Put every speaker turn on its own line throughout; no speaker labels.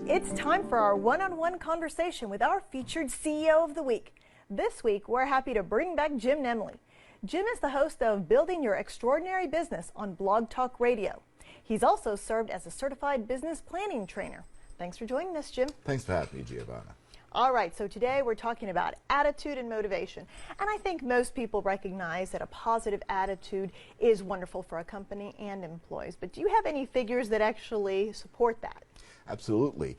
It's time for our one-on-one conversation with our featured CEO of the week. This week, we're happy to bring back Jim Nemely. Jim is the host of Building Your Extraordinary Business on Blog Talk Radio. He's also served as a certified business planning trainer. Thanks for joining us, Jim.
Thanks for having me, Giovanna.
All right, so today we're talking about attitude and motivation. And I think most people recognize that a positive attitude is wonderful for a company and employees. But do you have any figures that actually support that?
Absolutely.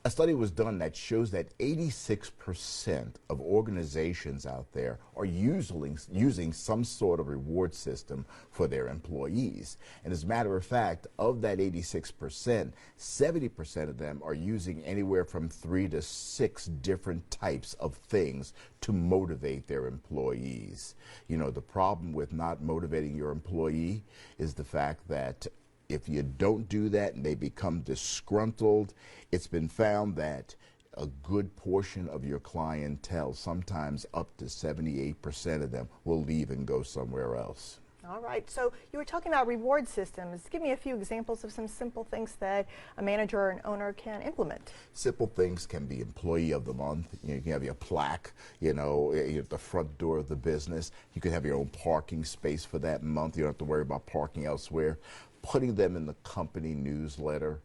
A study was done that shows that 86% of organizations out there are using some sort of reward system for their employees. And as a matter of fact, of that 86%, 70% of them are using anywhere from 3 to 6 different types of things to motivate their employees. You know, the problem with not motivating your employee is the fact that if you don't do that and they become disgruntled, it's been found that a good portion of your clientele, sometimes up to 78% of them, will leave and go somewhere else.
All right, so you were talking about reward systems. Give me a few examples of some simple things that a manager or an owner can implement.
Simple things can be Employee of the Month. You can have your plaque, at the front door of the business. You can have your own parking space for that month. You don't have to worry about parking elsewhere. Putting them in the company newsletter,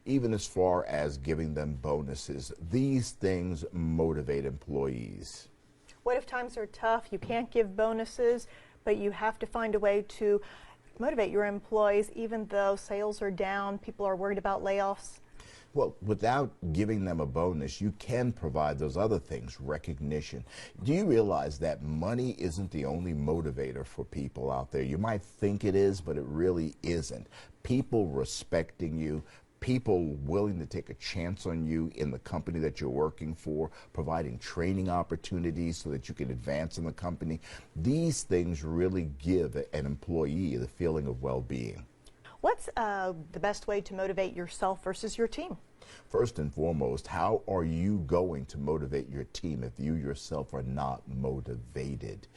even as far as giving them bonuses. These things motivate employees.
What if times are tough, you can't give bonuses, but you have to find a way to motivate your employees even though sales are down, people are worried about layoffs?
Well, without giving them a bonus, you can provide those other things, recognition. Do you realize that money isn't the only motivator for people out there? You might think it is, but it really isn't. People respecting you, people willing to take a chance on you in the company that you're working for, providing training opportunities so that you can advance in the company. These things really give an employee the feeling of well-being.
What's the best way to motivate yourself versus your team?
First and foremost, how are you going to motivate your team if you yourself are not motivated?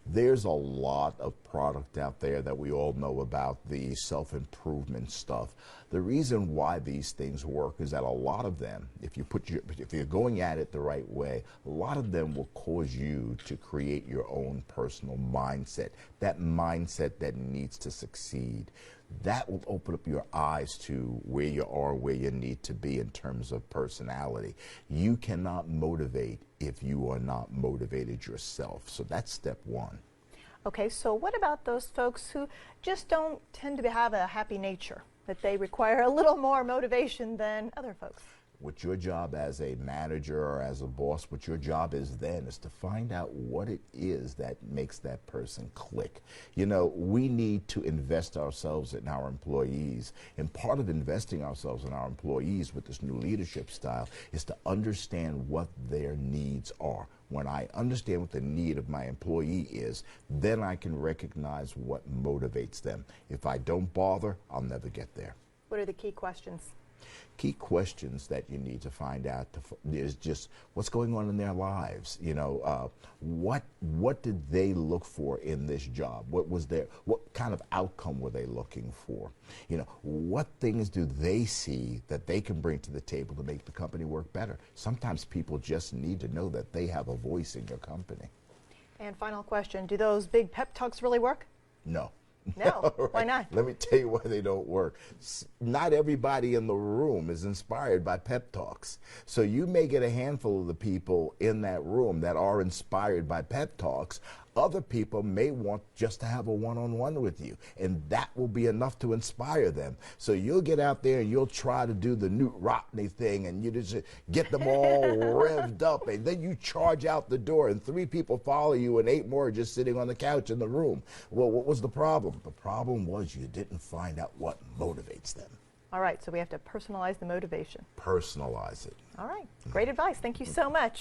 There's a lot of product out there that we all know about, the self-improvement stuff. The reason why these things work is that a lot of them, if you're going at it the right way, a lot of them will cause you to create your own personal mindset, that mindset that needs to succeed. That will open up your eyes to where you are, where you need to be in terms of personality. You cannot motivate if you are not motivated yourself. So that's step one.
Okay, so what about those folks who just don't tend to have a happy nature, that they require a little more motivation than other folks?
What your job as a manager or as a boss, what your job is then is to find out what it is that makes that person click. We need to invest ourselves in our employees. And part of investing ourselves in our employees with this new leadership style is to understand what their needs are. When I understand what the need of my employee is, then I can recognize what motivates them. If I don't bother, I'll never get there.
What are the key questions?
Key questions that you need to find out is just what's going on in their lives. What did they look for in this job? What kind of outcome were they looking for? What things do they see that they can bring to the table to make the company work better? Sometimes people just need to know that they have a voice in your company.
And final question, do those big pep talks really work?
No.
No,
right.
Why not?
Let me tell you why they don't work. Not everybody in the room is inspired by pep talks. So you may get a handful of the people in that room that are inspired by pep talks. Other people may want just to have a one-on-one with you, and that will be enough to inspire them. So you'll get out there and you'll try to do the Newt Rockney thing, and you just get them all revved up, and then you charge out the door, and 3 people follow you, and 8 more are just sitting on the couch in the room. Well, what was the problem? The problem was you didn't find out what motivates them.
All right, so we have to personalize the motivation.
Personalize it.
All right, great advice. Thank you so much.